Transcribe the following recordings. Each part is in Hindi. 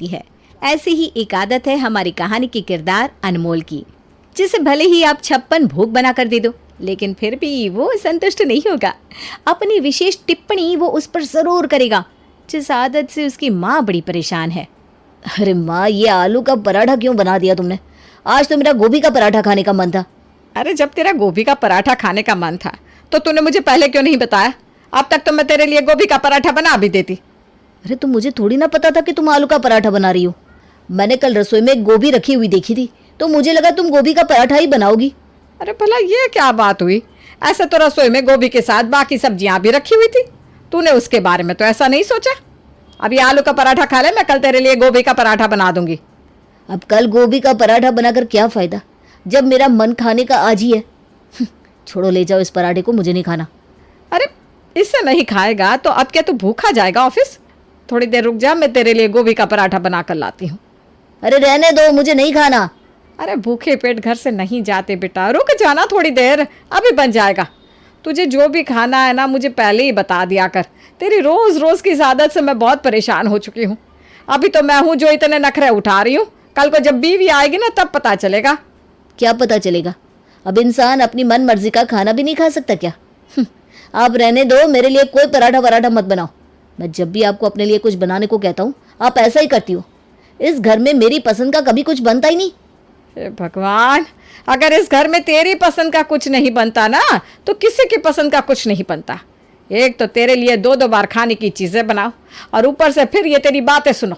है। ऐसी ही एक आदत है हमारी कहानी की किरदार अनमोल की, जिसे भले ही आप 56 भोग बनाकर दे दो, लेकिन फिर भी वो संतुष्ट नहीं होगा। अपनी विशेष टिप्पणी वो उस पर जरूर करेगा, जिस आदत से उसकी माँ बड़ी परेशान है। अरे माँ, ये आलू का पराठा क्यों बना दिया तुमने? आज तो मेरा गोभी का पराठा खाने का मन था। अरे जब तेरा गोभी का पराठा खाने का मन था तो तूने मुझे पहले क्यों नहीं बताया? अब तक तो मैं तेरे लिए गोभी का पराठा बना भी देती। अरे तो मुझे थोड़ी ना पता था कि तुम आलू का पराठा बना रही हो। मैंने कल रसोई में गोभी रखी हुई देखी थी, तो मुझे लगा तुम गोभी का पराठा ही बनाओगी। अरे भला ये क्या बात हुई? ऐसे तो रसोई में गोभी के साथ बाकी सब्जियां भी रखी हुई थी। तूने उसके बारे में तो ऐसा नहीं सोचा? अभी आलू का पराठा खा ले, मैं कल तेरे लिए गोभी का पराठा बना दूंगी। अब कल गोभी का पराठा बनाकर क्या फायदा, जब मेरा मन खाने का आज ही है। छोड़ो, ले जाओ इस पराठे को, मुझे नहीं खाना। अरे इससे नहीं खाएगा तो अब क्या तू भूखा जाएगा ऑफिस? थोड़ी देर रुक जा, मैं तेरे लिए गोभी का पराठा बना कर लाती हूँ। अरे रहने दो, मुझे नहीं खाना। अरे भूखे पेट घर से नहीं जाते बेटा, रुक जाना थोड़ी देर, अभी बन जाएगा। तुझे जो भी खाना है ना, मुझे पहले ही बता दिया कर। तेरी रोज रोज की इस आदत से मैं बहुत परेशान हो चुकी हूँ। अभी तो मैं हूँ जो इतने नखरे उठा रही हूँ, कल को जब बीवी आएगी ना तब पता चलेगा। क्या पता चलेगा? अब इंसान अपनी मन मर्जी का खाना भी नहीं खा सकता क्या? आप रहने दो, मेरे लिए कोई पराठा वराठा मत बनाओ। मैं जब भी आपको अपने लिए कुछ बनाने को कहता हूँ, आप ऐसा ही करती हो। इस घर में मेरी पसंद का कभी कुछ बनता ही नहीं। हे भगवान, अगर इस घर में तेरी पसंद का कुछ नहीं बनता ना, तो किसी की पसंद का कुछ नहीं बनता। एक तो तेरे लिए 2-2 बार खाने की चीज़ें बनाओ, और ऊपर से फिर ये तेरी बातें सुनो।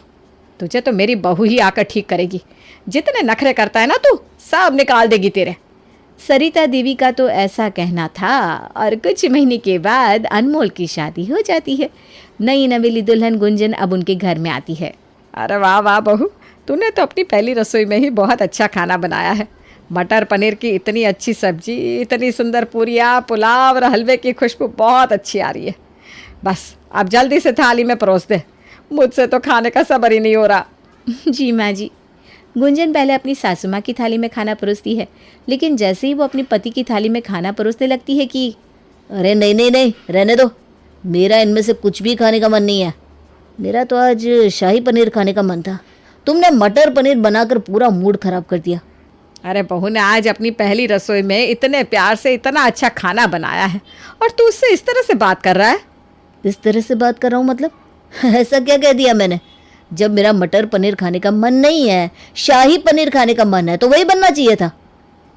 तुझे तो मेरी बहू ही आकर ठीक करेगी। जितने नखरे करता है ना तू, सब निकाल देगी तेरे। सरिता देवी का तो ऐसा कहना था, और कुछ महीने के बाद अनमोल की शादी हो जाती है। नई नवेली दुल्हन गुंजन अब उनके घर में आती है। अरे वाह वाह बहू, तूने तो अपनी पहली रसोई में ही बहुत अच्छा खाना बनाया है। मटर पनीर की इतनी अच्छी सब्जी, इतनी सुंदर पूरियाँ, पुलाव और हलवे की खुशबू बहुत अच्छी आ रही है। बस अब जल्दी से थाली में परोस दे, मुझसे तो खाने का सब्र ही नहीं हो रहा। जी माँ जी। गुंजन पहले अपनी सासू माँ की थाली में खाना परोसती है, लेकिन जैसे ही वो अपनी पति की थाली में खाना परोसने लगती है कि अरे नहीं नहीं नहीं, रहने दो, मेरा इनमें से कुछ भी खाने का मन नहीं है। मेरा तो आज शाही पनीर खाने का मन था। तुमने मटर पनीर बनाकर पूरा मूड खराब कर दिया। अरे बहू ने आज अपनी पहली रसोई में इतने प्यार से इतना अच्छा खाना बनाया है, और तू उससे इस तरह से बात कर रहा है? इस तरह से बात कर रहा हूँ मतलब? ऐसा क्या कह दिया मैंने? जब मेरा मटर पनीर खाने का मन नहीं है, शाही पनीर खाने का मन है, तो वही बनना चाहिए था।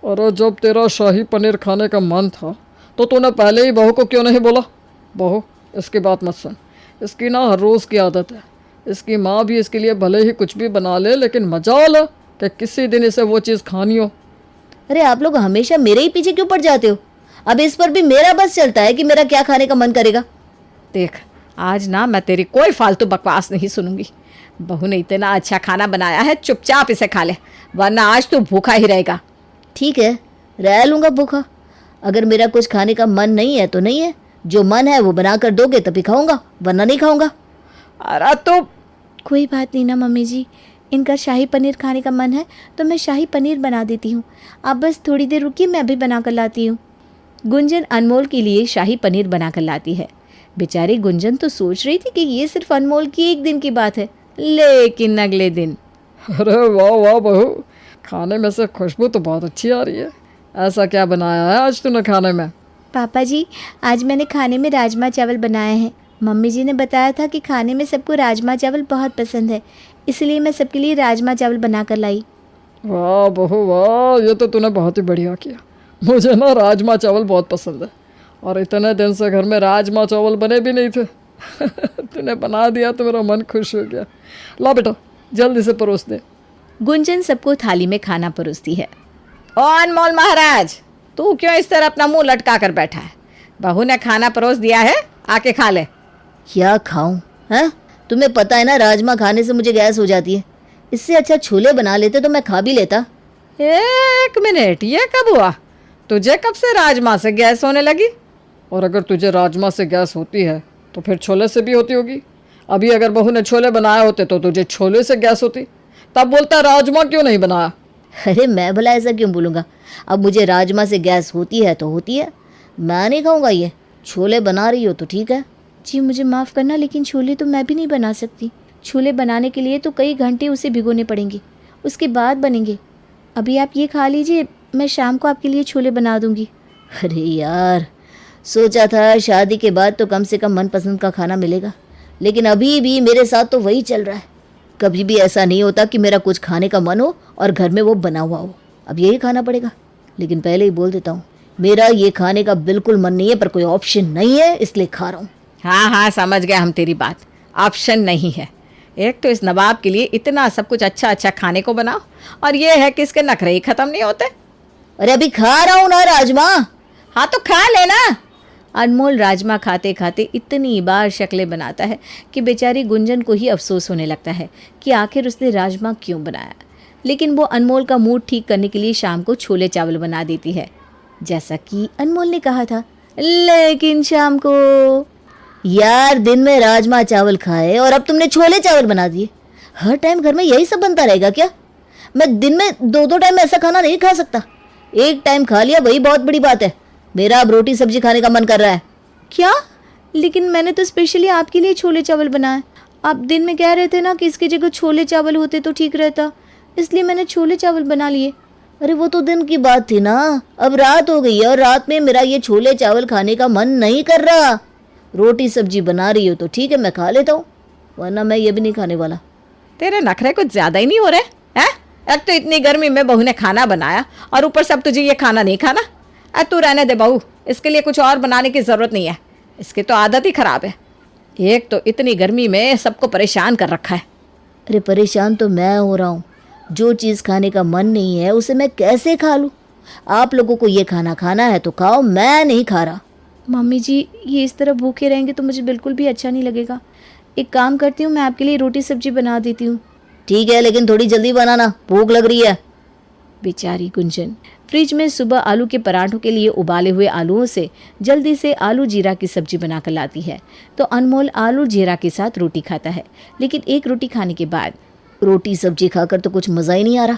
अरे जब तेरा शाही पनीर खाने का मन था तो तूने पहले ही बहू को क्यों नहीं बोला? बहू, इसकी बात मत सुन, इसकी ना हर रोज़ की आदत है। इसकी माँ भी इसके लिए भले ही कुछ भी बना ले, लेकिन मजाल कि किसी दिन इसे वो चीज़ खानी हो। अरे आप लोग हमेशा मेरे ही पीछे क्यों पड़ जाते हो? अब इस पर भी मेरा बस चलता है कि मेरा क्या खाने का मन करेगा। देख, आज ना मैं तेरी कोई फालतू बकवास नहीं सुनूंगी। बहू ने इतना अच्छा खाना बनाया है, चुपचाप इसे खा ले, वरना आज तू भूखा ही रहेगा। ठीक है, रह लूँगा भूखा। अगर मेरा कुछ खाने का मन नहीं है तो नहीं है, जो मन है वो बना कर दोगे तभी खाऊंगा, वरना नहीं खाऊंगा। अरे तो कोई बात नहीं ना मम्मी जी, इनका शाही पनीर खाने का मन है तो मैं शाही पनीर बना देती हूँ। आप बस थोड़ी देर रुकिए, मैं अभी बना कर लाती हूँ। गुंजन अनमोल के लिए शाही पनीर बना कर लाती है। बेचारी गुंजन तो सोच रही थी कि ये सिर्फ अनमोल की एक दिन की बात है, लेकिन अगले दिन अरे वाह वाह बहू, खाने में से खुशबू तो बहुत अच्छी आ रही है। ऐसा क्या बनाया है आज तूने खाने में? पापा जी, आज मैंने खाने में राजमा चावल बनाए हैं। मम्मी जी ने बताया था कि खाने में सबको राजमा चावल बहुत पसंद है, इसलिए मैं सबके लिए राजमा चावल बना कर लाई। वाह बहू वाह, ये तो तूने बहुत ही बढ़िया किया। मुझे ना राजमा चावल बहुत पसंद है, और इतने दिन से घर में राजमा चावल बने भी नहीं थे। तूने बना दिया तो मेरा मन खुश हो गया। ला बेटा, जल्दी से परोस दे। गुंजन सबको थाली में खाना परोसती है। ओ अनमोल महाराज, तू क्यों इस तरह अपना मुंह लटका कर बैठा है? बहू ने खाना परोस दिया है, आके खा ले। क्या खाऊं? हैं? तुम्हें पता है ना, राजमा खाने से मुझे गैस हो जाती है। इससे अच्छा छोले बना लेते तो मैं खा भी लेता। 1 मिनट, ये कब हुआ? तुझे कब से राजमा से गैस होने लगी? और अगर तुझे राजमा से गैस होती है तो फिर छोले से भी होती होगी। अभी अगर बहू ने छोले बनाए होते तो तुझे छोले से गैस होती, तब बोलता राजमा क्यों नहीं बनाया? अरे मैं भला ऐसा क्यों बोलूँगा? अब मुझे राजमा से गैस होती है तो होती है, मैं नहीं खाऊंगा ये। छोले बना रही हो तो ठीक है। जी मुझे माफ़ करना, लेकिन छोले तो मैं भी नहीं बना सकती। छोले बनाने के लिए तो कई घंटे उसे भिगोने पड़ेंगे, उसके बाद बनेंगे। अभी आप ये खा लीजिए, मैं शाम को आपके लिए छोले बना दूंगी। अरे यार, सोचा था शादी के बाद तो कम से कम मनपसंद का खाना मिलेगा, लेकिन अभी भी मेरे साथ तो वही चल रहा है। कभी भी ऐसा नहीं होता कि मेरा कुछ खाने का मन हो और घर में वो बना हुआ हो। अब यही खाना पड़ेगा। लेकिन पहले ही बोल देता हूँ, मेरा ये खाने का बिल्कुल मन नहीं है, पर कोई ऑप्शन नहीं है, इसलिए खा रहा हूँ। हाँ हाँ, समझ गए हम तेरी बात। ऑप्शन नहीं है। एक तो इस नवाब के लिए इतना सब कुछ अच्छा अच्छा खाने को बनाओ, और ये है कि इसके नखरे ही खत्म नहीं होते। अरे अभी खा रहा हूँ ना राजमा। हाँ तो खा लेना। अनमोल राजमा खाते खाते इतनी बार शक्लें बनाता है कि बेचारी गुंजन को ही अफसोस होने लगता है कि आखिर उसने राजमा क्यों बनाया। लेकिन वो अनमोल का मूड ठीक करने के लिए शाम को छोले चावल बना देती है, जैसा कि अनमोल ने कहा था। लेकिन शाम को यार, दिन में राजमा चावल खाए और अब तुमने छोले चावल बना दिए। हर टाइम घर में यही सब बनता रहेगा क्या? मैं दिन में दो दो टाइम ऐसा खाना नहीं खा सकता। एक टाइम खा लिया वही बहुत बड़ी बात है। मेरा अब रोटी सब्जी खाने का मन कर रहा है। क्या? लेकिन मैंने तो स्पेशली आपके लिए छोले चावल बनाए। आप दिन में कह रहे थे ना कि इसकी जगह छोले चावल होते तो ठीक रहता, इसलिए मैंने छोले चावल बना लिए। अरे वो तो दिन की बात थी ना, अब रात हो गई है और रात में मेरा ये छोले चावल खाने का मन नहीं कर रहा। रोटी सब्जी बना रही हो तो ठीक है, मैं खा लेता हूँ, वरना मैं ये भी नहीं खाने वाला। तेरे नखरे कुछ ज़्यादा ही नहीं हो रहे हैं? एक तो इतनी गर्मी में बहू ने खाना बनाया और ऊपर सब तुझे ये खाना नहीं खाना। तू रहने दे बहू, इसके लिए कुछ और बनाने की ज़रूरत नहीं है। इसकी तो आदत ही ख़राब है। एक तो इतनी गर्मी में सबको परेशान कर रखा है। अरे परेशान तो मैं हो रहा हूँ। जो चीज़ खाने का मन नहीं है उसे मैं कैसे खा लूँ? आप लोगों को ये खाना खाना है तो खाओ, मैं नहीं खा रहा। मम्मी जी, ये इस तरह भूखे रहेंगे तो मुझे बिल्कुल भी अच्छा नहीं लगेगा। एक काम करती हूँ, मैं आपके लिए रोटी सब्जी बना देती हूँ। ठीक है, लेकिन थोड़ी जल्दी बनाना, भूख लग रही है। बेचारी गुंजन फ्रिज में सुबह आलू के पराठों के लिए उबाले हुए आलूओं से जल्दी से आलू जीरा की सब्जी बनाकर लाती है, तो अनमोल आलू जीरा के साथ रोटी खाता है। लेकिन एक रोटी खाने के बाद रोटी सब्जी खाकर तो कुछ मज़ा ही नहीं आ रहा।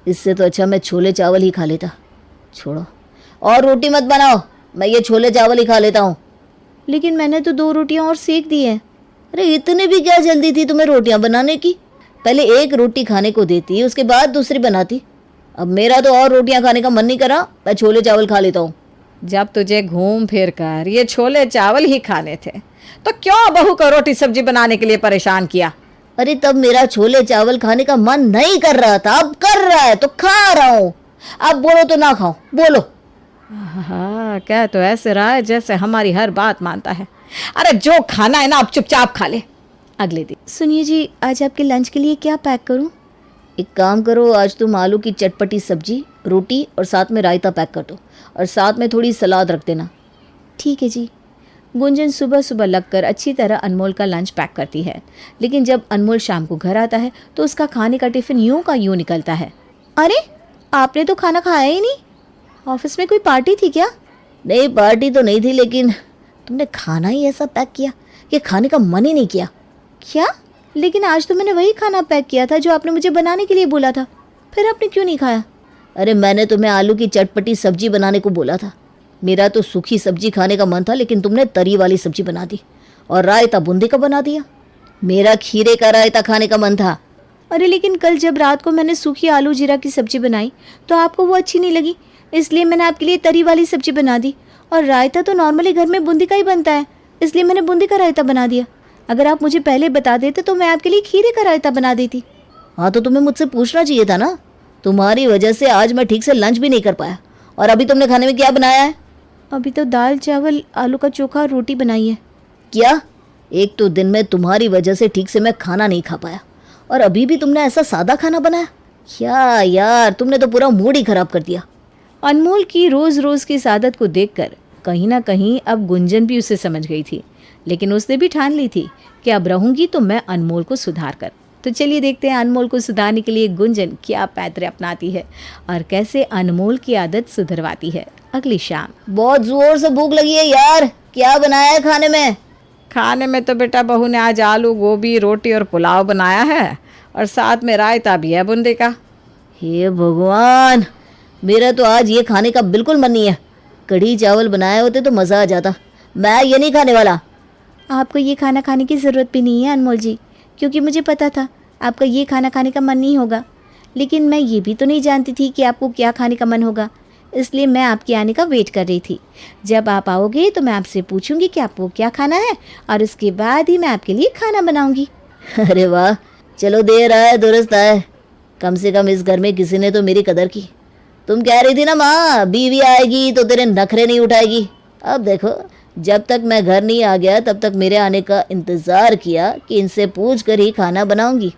इससे तो अच्छा मैं छोले चावल ही खा लेता। छोड़ो, और रोटी मत बनाओ, मैं ये छोले चावल ही खा लेता हूँ। लेकिन मैंने तो 2 रोटियां और सेक दी हैं। अरे इतने भी क्या जल्दी थी तुम्हें रोटियां बनाने की? पहले एक रोटी खाने को देती, उसके बाद दूसरी बनाती। अब मेरा तो और रोटियां खाने का मन नहीं करा, मैं छोले चावल खा लेता हूँ। जब तुझे घूम फिर कर ये छोले चावल ही खाने थे तो क्यों बहू को रोटी सब्जी बनाने के लिए परेशान किया? अरे तब मेरा छोले चावल खाने का मन नहीं कर रहा था, अब कर रहा है तो खा रहा हूँ। अब बोलो तो ना खाओ, बोलो। हाँ, क्या तो ऐसे रहा है जैसे हमारी हर बात मानता है। अरे जो खाना है ना अब चुपचाप खा ले। अगले दिन, सुनिए जी, आज आपके लंच के लिए क्या पैक करूं? एक काम करो, आज तुम आलू की चटपटी सब्जी, रोटी और साथ में रायता पैक कर दो, और साथ में थोड़ी सलाद रख देना। ठीक है जी। गुंजन सुबह सुबह लगकर अच्छी तरह अनमोल का लंच पैक करती है। लेकिन जब अनमोल शाम को घर आता है तो उसका खाने का टिफिन यूं का यूं निकलता है। अरे, आपने तो खाना खाया ही नहीं। ऑफिस में कोई पार्टी थी क्या? नहीं, पार्टी तो नहीं थी, लेकिन तुमने खाना ही ऐसा पैक किया कि खाने का मन ही नहीं किया। क्या? लेकिन आज तो मैंने वही खाना पैक किया था जो आपने मुझे बनाने के लिए बोला था, फिर आपने क्यों नहीं खाया? अरे मैंने तुम्हें आलू की चटपटी सब्जी बनाने को बोला था। मेरा तो सूखी सब्जी खाने का मन था, लेकिन तुमने तरी वाली सब्जी बना दी, और रायता बूंदी का बना दिया। मेरा खीरे का रायता खाने का मन था। अरे लेकिन कल जब रात को मैंने सूखी आलू जीरा की सब्जी बनाई तो आपको वो अच्छी नहीं लगी, इसलिए मैंने आपके लिए तरी वाली सब्जी बना दी। और रायता तो नॉर्मली घर में बूंदी का ही बनता है, इसलिए मैंने बूंदी का रायता बना दिया। अगर आप मुझे पहले बता देते तो मैं आपके लिए खीरे का रायता बना देती। हाँ, तो तुम्हें मुझसे पूछना चाहिए था ना। तुम्हारी वजह से आज मैं ठीक से लंच भी नहीं कर पाया। और अभी तुमने खाने में क्या बनाया है? अभी तो दाल चावल, आलू का चोखा और रोटी बनाई है। क्या? एक तो दिन में तुम्हारी वजह से ठीक से मैं खाना नहीं खा पाया, और अभी भी तुमने ऐसा सादा खाना बनाया? क्या यार, तुमने तो पूरा मूड ही खराब कर दिया। अनमोल की रोज़ रोज़ की इस आदत को देखकर कहीं ना कहीं अब गुंजन भी उसे समझ गई थी, लेकिन उसने भी ठान ली थी कि अब रहूंगी तो मैं अनमोल को सुधार कर। तो चलिए देखते हैं अनमोल को सुधारने के लिए गुंजन क्या पैतरे अपनाती है और कैसे अनमोल की आदत सुधरवाती है। अगली शाम। बहुत जोर से भूख लगी है यार, क्या बनाया है खाने में? खाने में तो बेटा बहू ने आज आलू गोभी रोटी और पुलाव बनाया है, और साथ में रायता भी है बूंदी का। हे भगवान, मेरा तो आज ये खाने का बिल्कुल मन नहीं है। कढ़ी चावल बनाए होते तो मज़ा आ जाता। मैं ये नहीं खाने वाला। आपको ये खाना खाने की ज़रूरत भी नहीं है अनमोल जी, क्योंकि मुझे पता था आपका ये खाना खाने का मन नहीं होगा। लेकिन मैं ये भी तो नहीं जानती थी कि आपको क्या खाने का मन होगा, इसलिए मैं आपके आने का वेट कर रही थी। जब आप आओगे तो मैं आपसे पूछूंगी कि आपको क्या खाना है और उसके बाद ही मैं आपके लिए खाना बनाऊंगी। अरे वाह, चलो देर आए दुरुस्त आए। कम से कम इस घर में किसी ने तो मेरी कदर की। तुम कह रही थी ना माँ, बीवी आएगी तो तेरे नखरे नहीं उठाएगी। अब देखो, जब तक मैं घर नहीं आ गया तब तक मेरे आने का इंतज़ार किया कि इनसे पूछ कर ही खाना बनाऊंगी।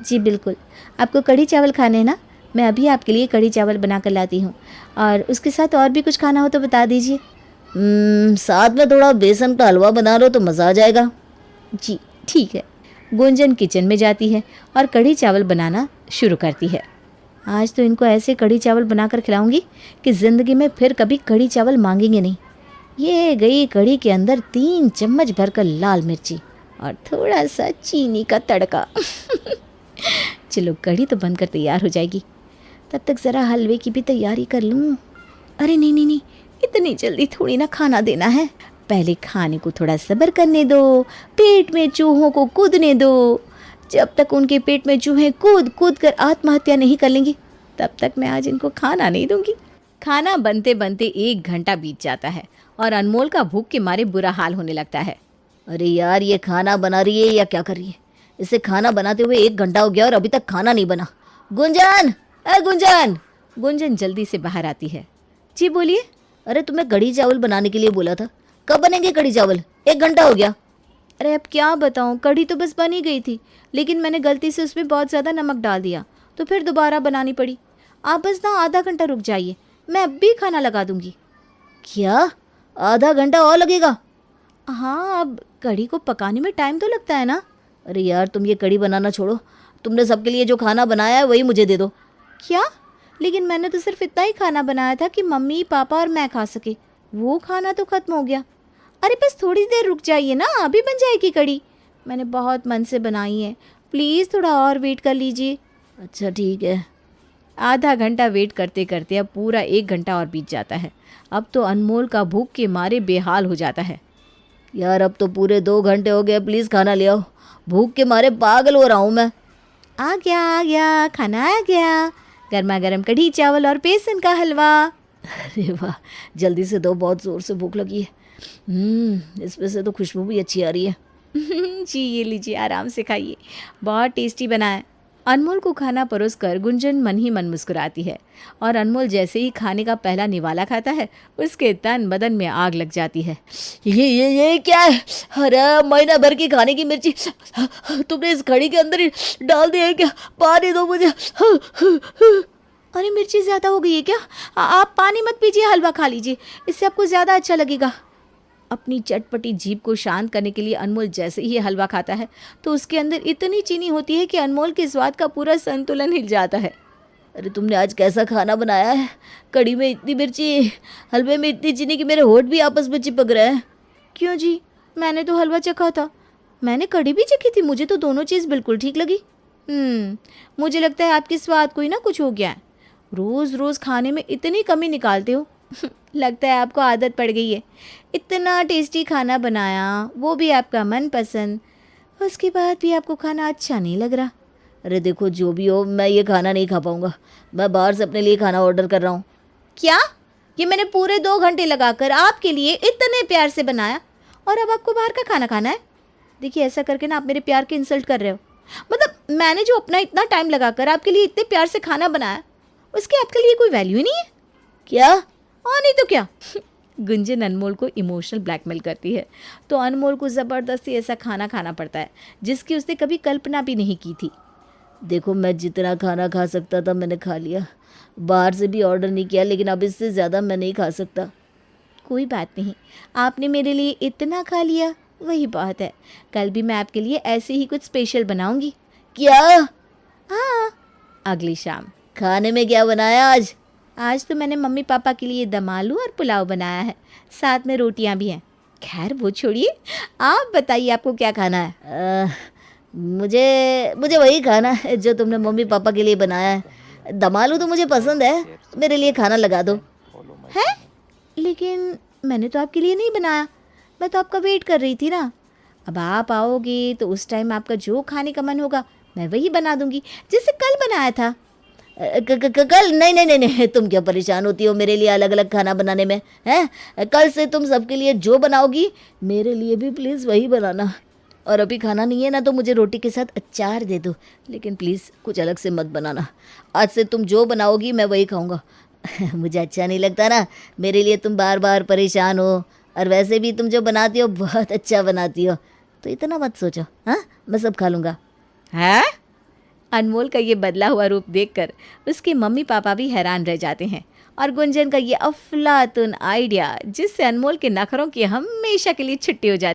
जी बिल्कुल, आपको कढ़ी चावल खाने हैं ना? मैं अभी आपके लिए कढ़ी चावल बना कर लाती हूँ, और उसके साथ और भी कुछ खाना हो तो बता दीजिए। साथ में थोड़ा बेसन का हलवा बना लो तो मज़ा आ जाएगा। जी ठीक है। गुंजन किचन में जाती है और कढ़ी चावल बनाना शुरू करती है। आज तो इनको ऐसे कढ़ी चावल बनाकर खिलाऊंगी कि ज़िंदगी में फिर कभी कढ़ी चावल मांगेंगे नहीं। ये गई कढ़ी के अंदर 3 चम्मच भरकर लाल मिर्ची और थोड़ा सा चीनी का तड़का। चलो कढ़ी तो बनकर तैयार हो जाएगी, तब तक ज़रा हलवे की भी तैयारी कर लूँ। अरे नहीं नहीं नहीं, इतनी जल्दी थोड़ी ना खाना देना है, पहले खाने को थोड़ा सब्र करने दो, पेट में चूहों को कूदने दो। जब तक उनके पेट में चूहे कूद कूद कर आत्महत्या नहीं कर लेंगी तब तक मैं आज इनको खाना नहीं दूंगी। खाना बनते बनते 1 घंटा बीत जाता है और अनमोल का भूख के मारे बुरा हाल होने लगता है। अरे यार, ये खाना बना रही है या क्या कर रही है? इसे खाना बनाते हुए 1 घंटा हो गया और अभी तक खाना नहीं बना। गुंजन, अरे गुंजन! गुंजन जल्दी से बाहर आती है। जी बोलिए। अरे तुम्हें कढ़ी चावल बनाने के लिए बोला था, कब बनेंगे कढ़ी चावल? 1 घंटा हो गया। अरे अब क्या बताऊँ, कढ़ी तो बस बन ही गई थी, लेकिन मैंने गलती से उसमें बहुत ज़्यादा नमक डाल दिया तो फिर दोबारा बनानी पड़ी। आप बस ना आधा घंटा रुक जाइए, मैं अब भी खाना लगा दूंगी। क्या आधा घंटा और लगेगा? हाँ, अब कढ़ी को पकाने में टाइम तो लगता है ना। अरे यार, तुम ये कढ़ी बनाना छोड़ो, तुमने सबके लिए जो खाना बनाया है वही मुझे दे दो। क्या? लेकिन मैंने तो सिर्फ इतना ही खाना बनाया था कि मम्मी पापा और मैं खा सके, वो खाना तो ख़त्म हो गया। अरे बस थोड़ी देर रुक जाइए ना, अभी बन जाएगी कढ़ी। मैंने बहुत मन से बनाई है, प्लीज़ थोड़ा और वेट कर लीजिए। अच्छा ठीक है। आधा घंटा वेट करते करते अब पूरा 1 घंटा और बीत जाता है। अब तो अनमोल का भूख के मारे बेहाल हो जाता है। यार अब तो पूरे 2 घंटे हो गए, प्लीज़ खाना ले आओ, भूख के मारे पागल हो रहा हूँ मैं। आ गया, खाना आ गया, गर्मा गर्म कढ़ी चावल और बेसन का हलवा। अरे वाह, जल्दी से दो, बहुत ज़ोर से भूख लगी है। इसमें से तो खुशबू भी अच्छी आ रही है। जी ये लीजिए, आराम से खाइए, बहुत टेस्टी बना है। अनमोल को खाना परोसकर गुंजन मन ही मन मुस्कुराती है और अनमोल जैसे ही खाने का पहला निवाला खाता है उसके तन बदन में आग लग जाती है। ये क्या है? अरे महीना भर की खाने की मिर्ची तुमने इस कढ़ी के अंदर ही डाल दी है क्या? पानी दो मुझे। अरे मिर्ची ज़्यादा हो गई है क्या? आप पानी मत पीजिए, हलवा खा लीजिए, इससे आपको ज़्यादा अच्छा लगेगा। अपनी चटपटी जीभ को शांत करने के लिए अनमोल जैसे ही हलवा खाता है तो उसके अंदर इतनी चीनी होती है कि अनमोल के स्वाद का पूरा संतुलन हिल जाता है। अरे तुमने आज कैसा खाना बनाया है? कढ़ी में इतनी मिर्ची, हलवे में इतनी चीनी कि मेरे होंठ भी आपस में चिपक रहे हैं। क्यों जी, मैंने तो हलवा चखा था, मैंने कढ़ी भी चखी थी, मुझे तो दोनों चीज़ बिल्कुल ठीक लगी। मुझे लगता है आपके स्वाद को ही ना कुछ हो गया है, रोज़ रोज़ खाने में इतनी कमी निकालते हो। लगता है आपको आदत पड़ गई है। इतना टेस्टी खाना बनाया, वो भी आपका मनपसंद, उसके बाद भी आपको खाना अच्छा नहीं लग रहा। अरे देखो, जो भी हो, मैं ये खाना नहीं खा पाऊँगा, मैं बाहर से अपने लिए खाना ऑर्डर कर रहा हूँ। क्या? ये मैंने पूरे 2 घंटे लगाकर आपके लिए इतने प्यार से बनाया और अब आपको बाहर का खाना खाना है? देखिए ऐसा करके ना आप मेरे प्यार की इंसल्ट कर रहे हो। मतलब मैंने जो अपना इतना टाइम लगाकर आपके लिए इतने प्यार से खाना बनाया उसकी आपके लिए कोई वैल्यू ही नहीं है क्या? और नहीं तो क्या। गुंजन अनमोल को इमोशनल ब्लैकमेल करती है तो अनमोल को ज़बरदस्ती ऐसा खाना खाना पड़ता है जिसकी उसने कभी कल्पना भी नहीं की थी। देखो, मैं जितना खाना खा सकता था मैंने खा लिया, बाहर से भी ऑर्डर नहीं किया, लेकिन अब इससे ज़्यादा मैं नहीं खा सकता। कोई बात नहीं, आपने मेरे लिए इतना खा लिया वही बहुत है। कल भी मैं आपके लिए ऐसे ही कुछ स्पेशल बनाऊंगी। क्या? हाँ, अगली शाम। खाने में क्या बनाया आज? आज तो मैंने मम्मी पापा के लिए दम आलू और पुलाव बनाया है, साथ में रोटियां भी हैं। खैर वो छोड़िए, आप बताइए आपको क्या खाना है? मुझे वही खाना है जो तुमने मम्मी पापा के लिए बनाया है। दम आलू तो मुझे पसंद है, मेरे लिए खाना लगा दो। है? लेकिन मैंने तो आपके लिए नहीं बनाया, मैं तो आपका वेट कर रही थी ना। अब आप आओगे तो उस टाइम आपका जो खाने का मन होगा मैं वही बना दूंगी, जैसे कल बनाया था। कल? नहीं नहीं नहीं नहीं, तुम क्या परेशान होती हो मेरे लिए अलग अलग खाना बनाने में? हैं, कल से तुम सबके लिए जो बनाओगी मेरे लिए भी प्लीज़ वही बनाना। और अभी खाना नहीं है ना तो मुझे रोटी के साथ अचार दे दो, लेकिन प्लीज़ कुछ अलग से मत बनाना। आज से तुम जो बनाओगी मैं वही खाऊंगा। मुझे अच्छा नहीं लगता ना मेरे लिए तुम बार बार परेशान हो, और वैसे भी तुम जो बनाती हो बहुत अच्छा बनाती हो, तो इतना मत सोचो। हाँ, मैं सब खा लूँगा। है? अनमोल का ये बदला हुआ रूप देखकर उसके मम्मी पापा भी हैरान रह जाते हैं, और गुंजन का ये अफलातुन आइडिया जिससे अनमोल के नखरों की हमेशा के लिए छुट्टी हो जाती है।